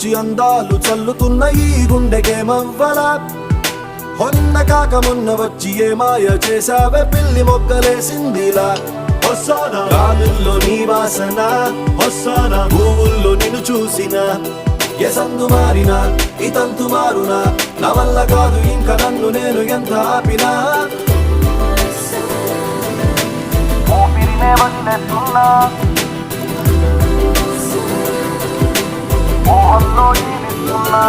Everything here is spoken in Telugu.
వచ్చి అందాలు చల్లుతున్న ఈ గుండెకేమవ్వలా హొన్న కాక మొన్న వచ్చి ఏ మాయ చేసావే పిల్లి మొగ్గలేసిందిలా వస్తానా గాలుల్లో నీ వాసన వస్తానా పువ్వుల్లో నిన్ను చూసిన ఎసందు మారినా ఇతంతు మారునా నా వల్ల కాదు ఇంకా నన్ను నేను ఎంత ఆపినా ఊపిరినే వదిలేస్తున్నా మోహంలో జీవిస్తున్నా